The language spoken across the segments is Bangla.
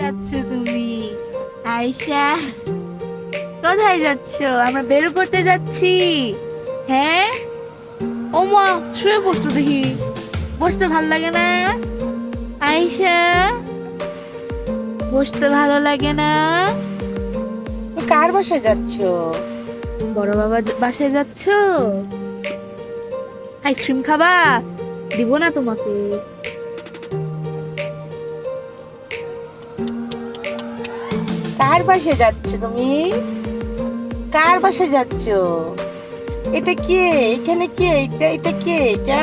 যাচ্ছ তুমি? আয়েশা, কোথায় যাচ্ছ? আমরা বের করতে যাচ্ছি। হ্যাঁ, ও মা, শুয়ে পড়ছো দেখি। বসতে ভালো লাগে না? আয়েশা, বসতে ভালো লাগে না? কার বাসায় যাচ্ছ? বড় বাবার বাসায় যাচ্ছ? আইসক্রিম খাবা? দিব না তোমাকে। কার বাসায় যাচ্ছ তুমি? কার বাসায় যাচ্ছ? এটা কে? এখানে কে? এটা কে? এটা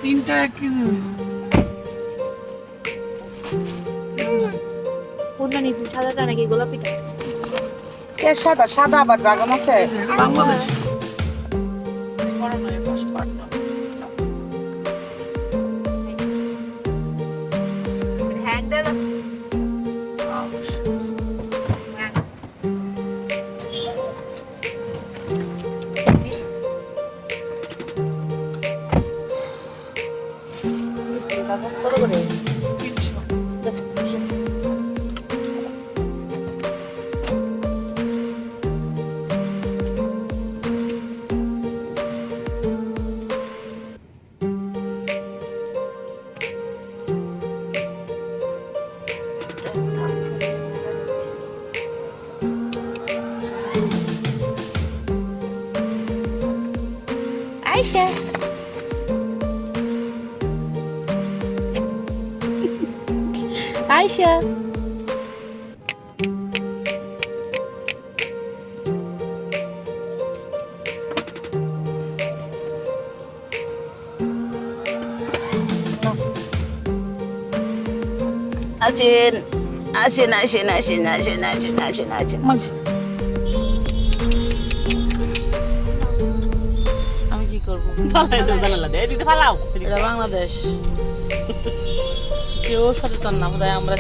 তিনটা কি জিনিস? কোনটা নিয়েছেন, সাদাটা নাকি গোলাপিটা? কে? সাদা সাদা আবার ড্রাগন আছে? বাংলাদেশ হ্যান্ডেল আছে। কত করে? 300। আয়েশা, আয়েশা, আছেন আসেন আসেন আসেন আসেন আসেন আসেন আসেন আমি কি করব? দিতে ফালাও এটা বাংলাদেশ। কেউ সচেতন না, বোধহয় আমরা